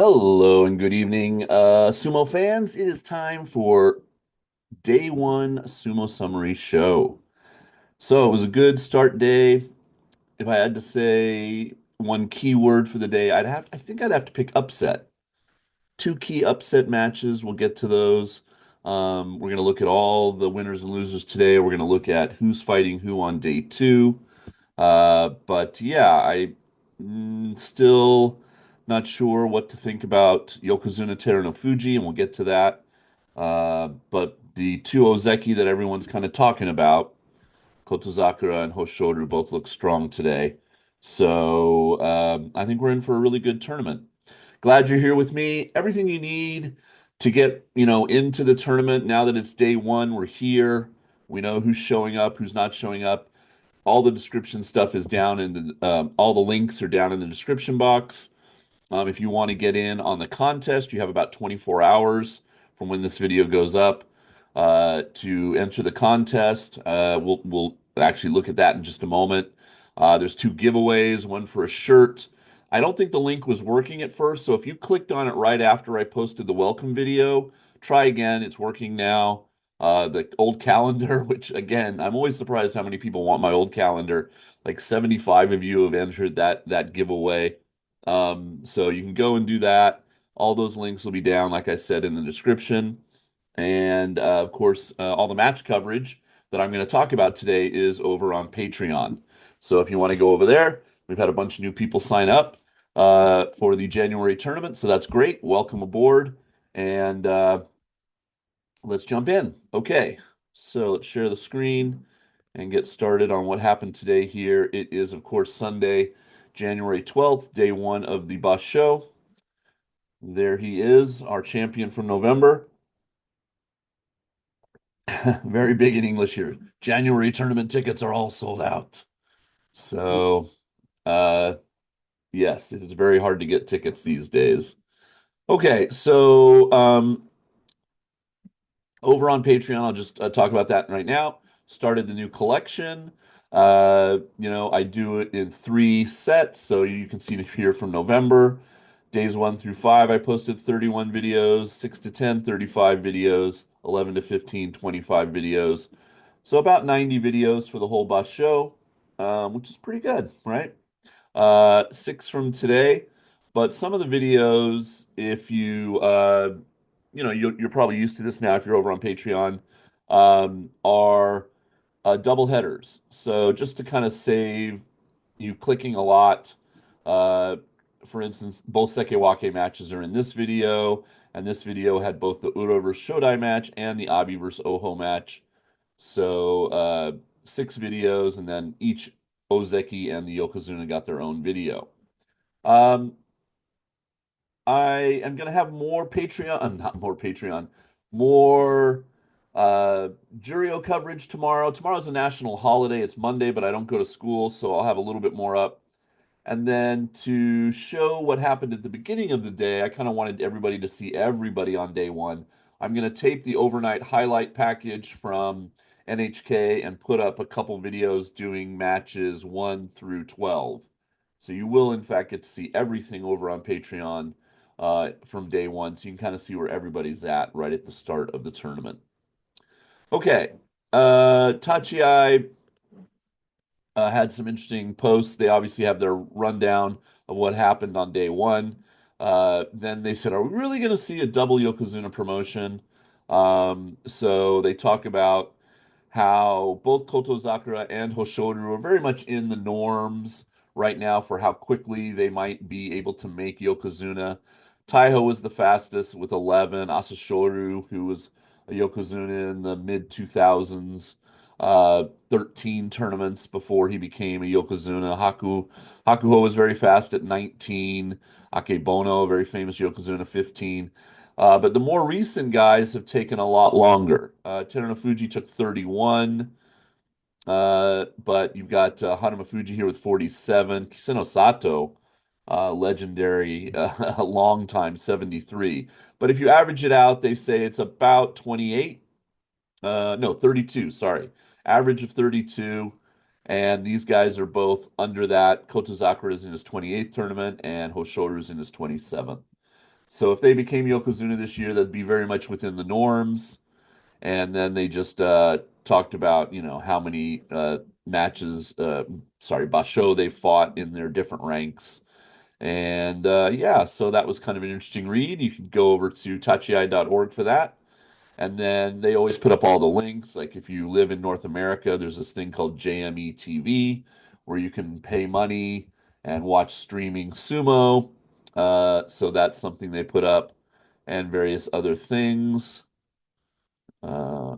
Hello and good evening, sumo fans. It is time for day one Sumo Summary Show. So it was a good start day. If I had to say one key word for the day, I think I'd have to pick upset. Two key upset matches. We'll get to those. We're going to look at all the winners and losers today. We're going to look at who's fighting who on day two. But yeah, still not sure what to think about Yokozuna Terunofuji, and we'll get to that. But the two Ozeki that everyone's kind of talking about, Kotozakura and Hoshoru, both look strong today. So I think we're in for a really good tournament. Glad you're here with me. Everything you need to get, into the tournament now that it's day one, we're here. We know who's showing up, who's not showing up. All the description stuff is down in all the links are down in the description box. If you want to get in on the contest, you have about 24 hours from when this video goes up to enter the contest. We'll actually look at that in just a moment. There's two giveaways, one for a shirt. I don't think the link was working at first, so if you clicked on it right after I posted the welcome video, try again. It's working now. The old calendar, which again, I'm always surprised how many people want my old calendar. Like 75 of you have entered that giveaway. So you can go and do that. All those links will be down, like I said, in the description. And of course, all the match coverage that I'm going to talk about today is over on Patreon. So if you want to go over there, we've had a bunch of new people sign up for the January tournament. So that's great. Welcome aboard. And let's jump in. Okay. So let's share the screen and get started on what happened today here. It is, of course, Sunday, January 12th, day one of the Bus Show. There he is, our champion from November. Very big in English here. January tournament tickets are all sold out. So, uh, yes, it is very hard to get tickets these days. Okay, so over on Patreon, I'll just talk about that right now. Started the new collection. I do it in three sets, so you can see it here from November. Days 1 through 5, I posted 31 videos, 6 to 10, 35 videos, 11 to 15, 25 videos. So about 90 videos for the whole bus show, which is pretty good, right? Six from today, but some of the videos, if you're probably used to this now if you're over on Patreon, are double headers. So just to kind of save you clicking a lot, uh, for instance, both Sekewake matches are in this video, and this video had both the Uro versus Shodai match and the Abi versus Oho match. So six videos, and then each Ozeki and the Yokozuna got their own video. Um, I am gonna have more Patreon, not more Patreon, more uh Juryo coverage tomorrow. Tomorrow's a national holiday. It's Monday, but I don't go to school, so I'll have a little bit more up. And then to show what happened at the beginning of the day, I kind of wanted everybody to see everybody on day one. I'm going to tape the overnight highlight package from NHK and put up a couple videos doing matches 1 through 12. So you will, in fact, get to see everything over on Patreon from day one. So you can kind of see where everybody's at right at the start of the tournament. Okay. Tachi had some interesting posts. They obviously have their rundown of what happened on day one. Then they said, "Are we really going to see a double Yokozuna promotion?" So they talk about how both Kotozakura and Hoshoru are very much in the norms right now for how quickly they might be able to make Yokozuna. Taiho was the fastest with 11. Asashoru, who was a Yokozuna in the mid 2000s, 13 tournaments before he became a Yokozuna. Hakuho was very fast at 19. Akebono, a very famous Yokozuna, 15. But the more recent guys have taken a lot longer. Terunofuji took 31, but you've got Hanamafuji here with 47. Kiseno Sato, legendary, a long time, 73. But if you average it out, they say it's about 28. No, 32, sorry. Average of 32. And these guys are both under that. Kotozakura is in his 28th tournament, and Hoshoru's in his 27th. So if they became Yokozuna this year, that'd be very much within the norms. And then they just talked about, how many matches, sorry, basho they fought in their different ranks. And yeah, so that was kind of an interesting read. You can go over to tachiai.org for that. And then they always put up all the links. Like if you live in North America, there's this thing called JME TV where you can pay money and watch streaming sumo. So that's something they put up, and various other things. Uh,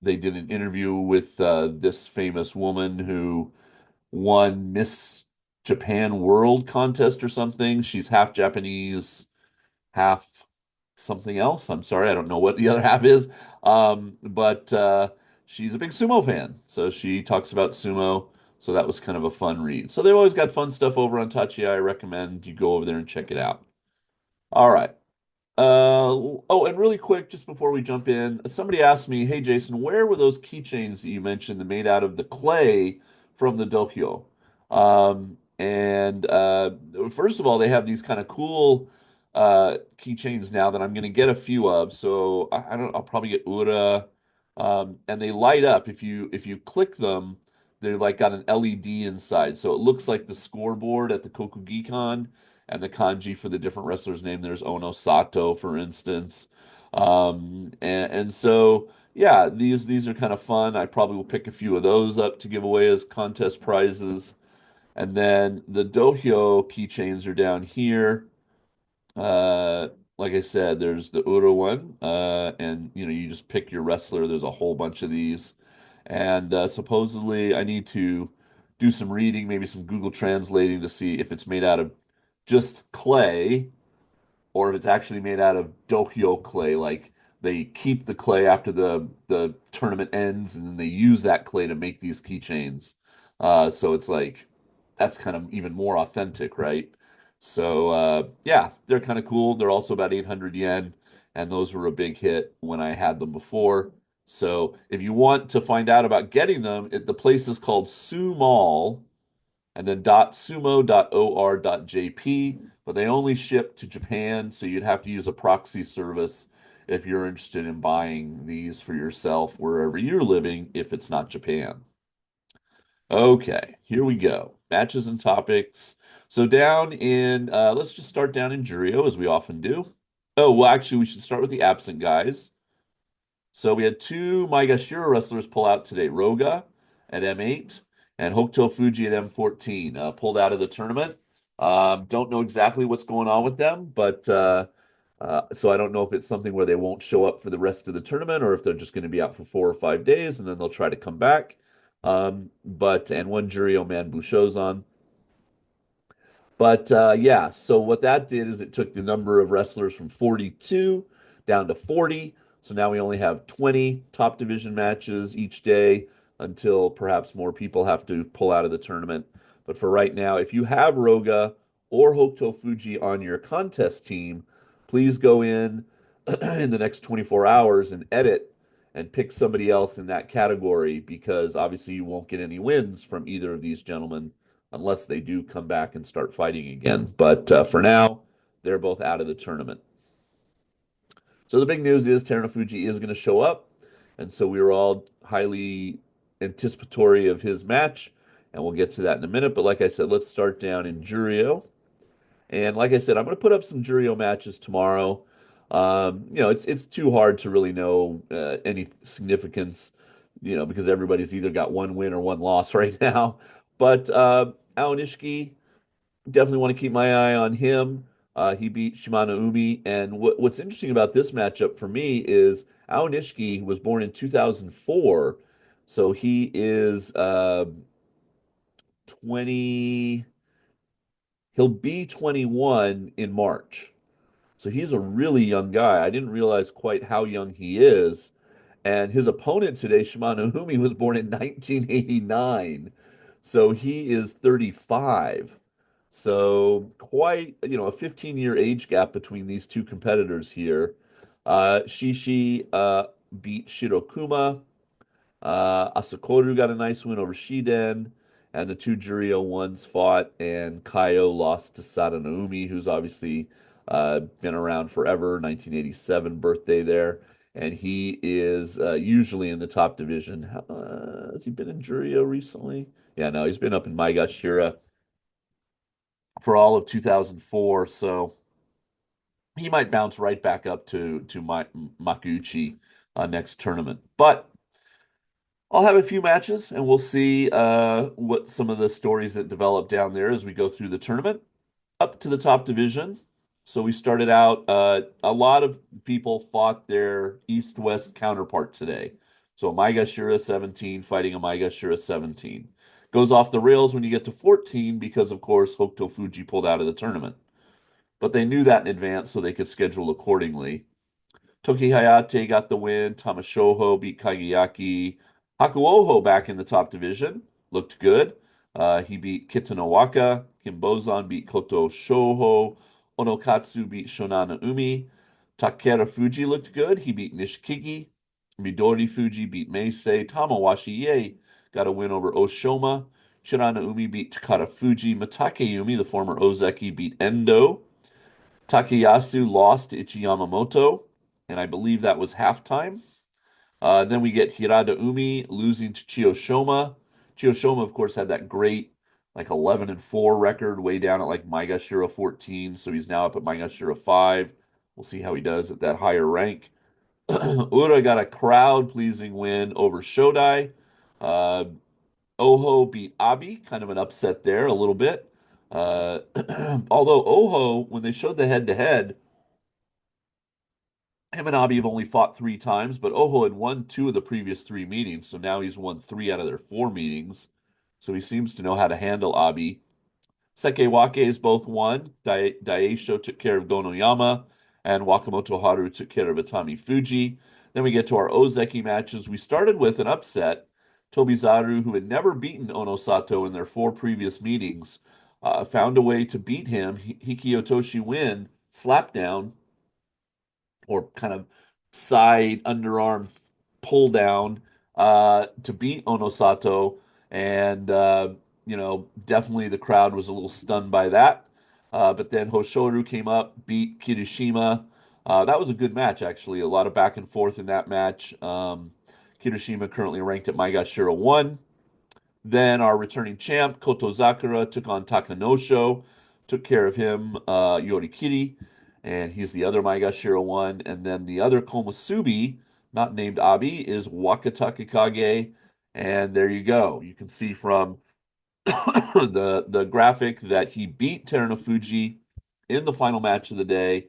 they did an interview with this famous woman who won Miss Japan World Contest or something. She's half Japanese, half something else. I'm sorry, I don't know what the other half is. But she's a big sumo fan. So she talks about sumo. So that was kind of a fun read. So they've always got fun stuff over on Tachi. I recommend you go over there and check it out. All right. Oh, and really quick, just before we jump in, somebody asked me, "Hey, Jason, where were those keychains that you mentioned that made out of the clay from the dohyo?" And first of all, they have these kind of cool keychains now that I'm going to get a few of. So I don't, I'll probably get Ura, and they light up if you click them. They're like got an LED inside, so it looks like the scoreboard at the Kokugikan and the kanji for the different wrestlers' name. There's Ono Sato, for instance. And so yeah, these are kind of fun. I probably will pick a few of those up to give away as contest prizes. And then the dohyo keychains are down here. Like I said, there's the Uro one, and you just pick your wrestler. There's a whole bunch of these, and supposedly I need to do some reading, maybe some Google translating to see if it's made out of just clay or if it's actually made out of dohyo clay. Like they keep the clay after the tournament ends, and then they use that clay to make these keychains. So it's like that's kind of even more authentic, right? So yeah, they're kind of cool. They're also about 800 yen, and those were a big hit when I had them before. So if you want to find out about getting them, the place is called Sumall, and then .sumo.or.jp, but they only ship to Japan, so you'd have to use a proxy service if you're interested in buying these for yourself wherever you're living, if it's not Japan. Okay, here we go. Matches and topics. So down in, let's just start down in Juryo, as we often do. Oh, well, actually, we should start with the absent guys. So we had two Maegashira wrestlers pull out today, Roga at M8 and Hokuto Fuji at M14, pulled out of the tournament. Don't know exactly what's going on with them, but so I don't know if it's something where they won't show up for the rest of the tournament or if they're just going to be out for 4 or 5 days and then they'll try to come back. And one Juryo man Bushozan. But yeah, so what that did is it took the number of wrestlers from 42 down to 40. So now we only have 20 top division matches each day until perhaps more people have to pull out of the tournament. But for right now, if you have Roga or Hokuto Fuji on your contest team, please go in the next 24 hours and edit and pick somebody else in that category because obviously you won't get any wins from either of these gentlemen unless they do come back and start fighting again. But for now, they're both out of the tournament. So the big news is Terunofuji is going to show up, and so we were all highly anticipatory of his match, and we'll get to that in a minute. But like I said, let's start down in Juryo. And like I said, I'm going to put up some Juryo matches tomorrow. It's too hard to really know any significance, because everybody's either got one win or one loss right now. But Aonishiki, definitely want to keep my eye on him. He beat Shimano Umi, and what's interesting about this matchup for me is Aonishiki was born in 2004, so he is 20. He'll be 21 in March. So he's a really young guy. I didn't realize quite how young he is. And his opponent today, Shimano Umi, was born in 1989. So he is 35. So quite, a 15-year age gap between these two competitors here. Shishi beat Shirokuma. Asakoru got a nice win over Shiden, and the two Juryo ones fought, and Kaio lost to Sadanaumi, who's obviously Been around forever, 1987 birthday there. And he is usually in the top division. Has he been in Juryo recently? Yeah, no, he's been up in Maegashira for all of 2004. So he might bounce right back up to Makuuchi next tournament. But I'll have a few matches and we'll see what some of the stories that develop down there as we go through the tournament. Up to the top division. So we started out, a lot of people fought their East-West counterpart today. So Maegashira 17 fighting a Maegashira 17. Goes off the rails when you get to 14 because, of course, Hokuto Fuji pulled out of the tournament. But they knew that in advance so they could schedule accordingly. Toki Hayate got the win. Tamashoho beat Kageyaki. Hakuoho back in the top division. Looked good. He beat Kitanowaka. Kimbozan beat Koto Shoho. Onokatsu beat Shonana Umi. Takera Fuji looked good. He beat Nishikigi. Midori Fuji beat Meisei. Tamawashi Ye got a win over Oshoma. Shonana Umi beat Takara Fuji. Matake Yumi, the former Ozeki, beat Endo. Takayasu lost to Ichi Yamamoto, and I believe that was halftime. Then we get Hirada Umi losing to Chiyoshoma. Chiyoshoma, of course, had that great like 11-4 record way down at like Maegashira 14, so he's now up at Maegashira 5. We'll see how he does at that higher rank. Ura got a crowd-pleasing win over Shodai. Uh, Oho beat Abi, kind of an upset there a little bit. Uh, although Oho, when they showed the head-to-head, him and Abi have only fought 3 times, but Oho had won 2 of the previous 3 meetings, so now he's won 3 out of their 4 meetings. So he seems to know how to handle Abi. Sekewake's both won. Daisho took care of Gonoyama, and Wakamoto Haru took care of Atami Fuji. Then we get to our Ozeki matches. We started with an upset. Tobizaru, who had never beaten Onosato in their 4 previous meetings, found a way to beat him. Hikiotoshi win, slap down, or kind of side underarm pull down to beat Onosato. And, definitely the crowd was a little stunned by that. But then Hoshoru came up, beat Kirishima. That was a good match, actually. A lot of back and forth in that match. Kirishima currently ranked at Maegashira 1. Then our returning champ, Kotozakura, took on Takanosho, took care of him, Yorikiri, and he's the other Maegashira 1. And then the other Komusubi, not named Abi, is Wakataka Kage. And there you go. You can see from the graphic that he beat Terunofuji in the final match of the day.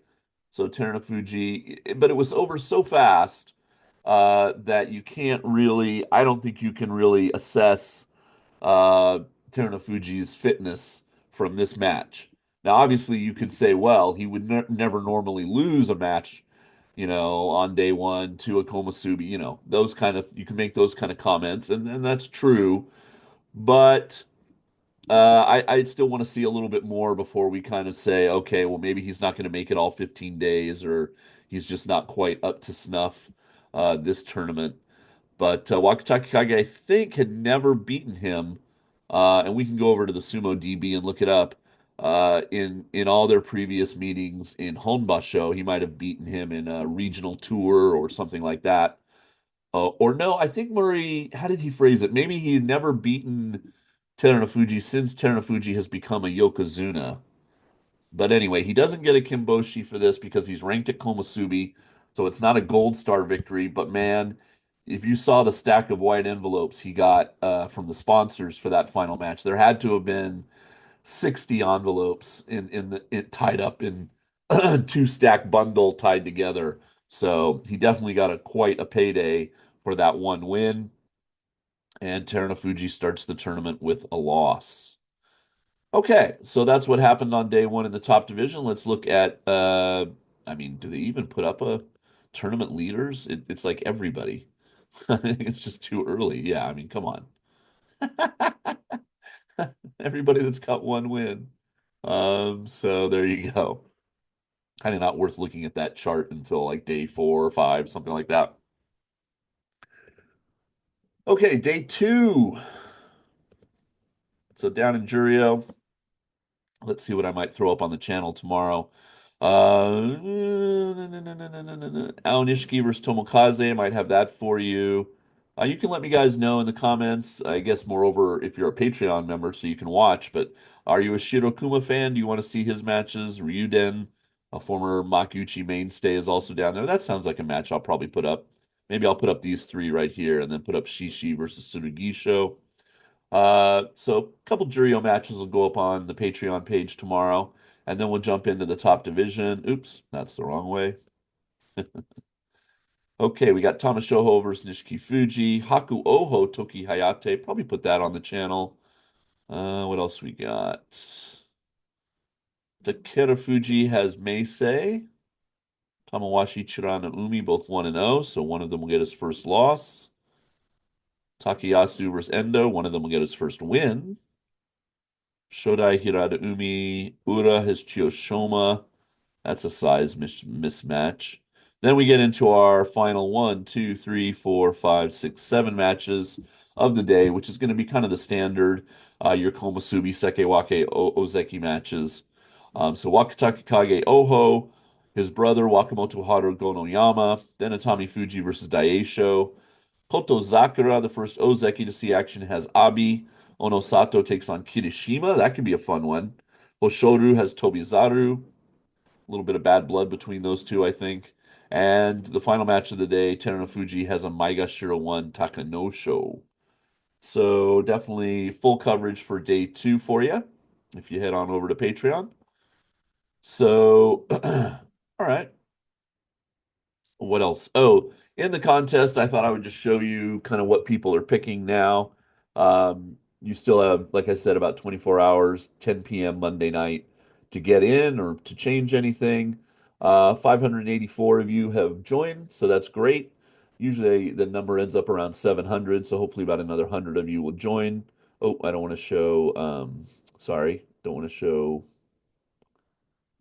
So Terunofuji, but it was over so fast that you can't really, I don't think you can really assess uh, Terunofuji's fitness from this match. Now, obviously, you could say, well, he would never normally lose a match, on day one to a Komusubi, those kind of, you can make those kind of comments, and that's true. But I'd still want to see a little bit more before we kind of say, okay, well, maybe he's not going to make it all 15 days, or he's just not quite up to snuff this tournament. But Wakataka Kage, I think, had never beaten him. And we can go over to the Sumo DB and look it up. In all their previous meetings in Honbasho, he might have beaten him in a regional tour or something like that. Or no, I think Murray, how did he phrase it? Maybe he had never beaten Terunofuji since Terunofuji has become a Yokozuna. But anyway, he doesn't get a Kimboshi for this because he's ranked at Komusubi, so it's not a gold star victory. But man, if you saw the stack of white envelopes he got from the sponsors for that final match, there had to have been 60 envelopes tied up in 2-stack bundle tied together. So he definitely got quite a payday for that one win. And Terunofuji starts the tournament with a loss. Okay, so that's what happened on day one in the top division. Let's look at I mean, do they even put up a tournament leaders? It's like everybody. I think it's just too early. Yeah, I mean, come on. Everybody that's got one win. So there you go. Kind of not worth looking at that chart until like day 4 or 5, something like that. Okay, day 2. So down in Juryo, let's see what I might throw up on the channel tomorrow. Ao Nishiki versus Tomokaze, I might have that for you. You can let me guys know in the comments. I guess, moreover, if you're a Patreon member, so you can watch. But are you a Shirokuma fan? Do you want to see his matches? Ryuden, a former Makuuchi mainstay, is also down there. That sounds like a match I'll probably put up. Maybe I'll put up these three right here, and then put up Shishi versus Tsurugisho. So a couple Juryo matches will go up on the Patreon page tomorrow, and then we'll jump into the top division. Oops, that's the wrong way. Okay, we got Thomas Shoho versus Nishiki Fuji, Haku Oho Toki Hayate. Probably put that on the channel. What else we got? Takeda Fuji has Meisei. Tamawashi Chirana Umi, both 1-0, so one of them will get his first loss. Takayasu versus Endo, one of them will get his first win. Shodai Hirada Umi, Ura has Chiyoshoma. That's a size mismatch. Then we get into our final 1, 2, 3, 4, 5, 6, 7 matches of the day, which is going to be kind of the standard your Komusubi, Sekewake, Ozeki matches. So Wakatake Kage Oho, his brother Wakamoto Haru Gonoyama, then Atami Fuji versus Daisho. Koto Zakura, the first Ozeki to see action, has Abi. Onosato takes on Kirishima. That could be a fun one. Hoshoru has Tobizaru. A little bit of bad blood between those two, I think. And the final match of the day, Terunofuji has a Maegashira 1 Takanosho. So definitely full coverage for day 2 for you if you head on over to Patreon. So, all right. What else? Oh, in the contest, I thought I would just show you kind of what people are picking now. You still have, like I said, about 24 hours, 10 p.m. Monday night to get in or to change anything. 584 of you have joined, so that's great. Usually the number ends up around 700, so hopefully about another 100 of you will join. Oh, I don't want to show, sorry, don't want to show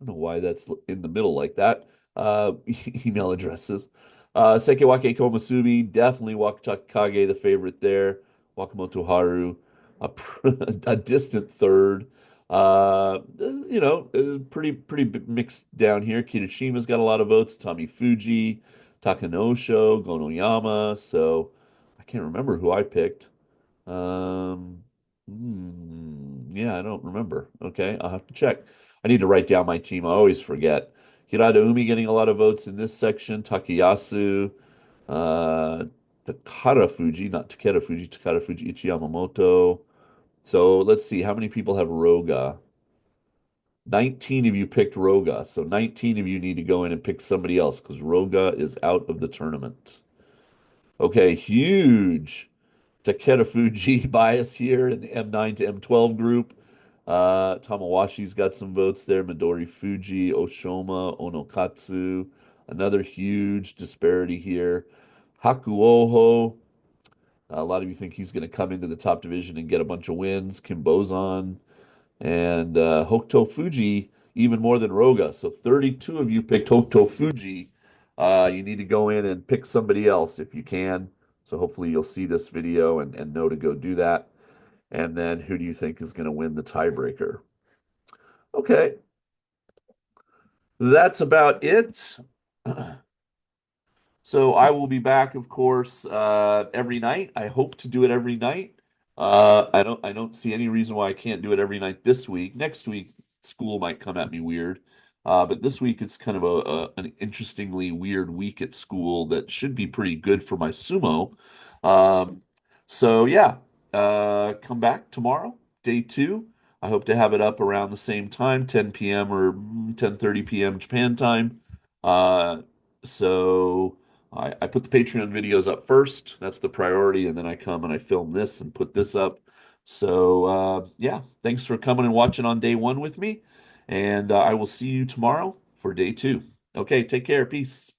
don't know why that's in the middle like that. Email addresses. Sekewake Komusubi, definitely Wakatakage, the favorite there. Wakamoto Haru, a, a distant third. Pretty mixed down here. Kirishima's got a lot of votes. Tommy Fuji, Takanosho, Gonoyama. So I can't remember who I picked. Um, yeah, I don't remember. Okay, I'll have to check. I need to write down my team. I always forget. Hirada Umi getting a lot of votes in this section. Takayasu, uh, Takara Fuji, not Takeda Fuji, Takara Fuji, Ichi Yamamoto. So let's see, how many people have Roga? 19 of you picked Roga. So 19 of you need to go in and pick somebody else because Roga is out of the tournament. Okay, huge Takeda Fuji bias here in the M9 to M12 group. Tamawashi's got some votes there. Midori Fuji, Oshoma, Onokatsu. Another huge disparity here. Hakuoho. A lot of you think he's going to come into the top division and get a bunch of wins. Kimbozan and Hokuto Fuji even more than Roga. So 32 of you picked Hokuto Fuji. You need to go in and pick somebody else if you can. So hopefully you'll see this video and know to go do that. And then who do you think is going to win the tiebreaker? Okay, that's about it. So I will be back, of course, every night. I hope to do it every night. I don't see any reason why I can't do it every night this week. Next week, school might come at me weird. But this week it's kind of an interestingly weird week at school that should be pretty good for my sumo. Um, so yeah, come back tomorrow, day 2. I hope to have it up around the same time, 10 p.m. or 10:30 p.m. Japan time. Uh, so I put the Patreon videos up first. That's the priority, and then I come and I film this and put this up. So yeah, thanks for coming and watching on day 1 with me, and I will see you tomorrow for day 2. Okay, take care. Peace.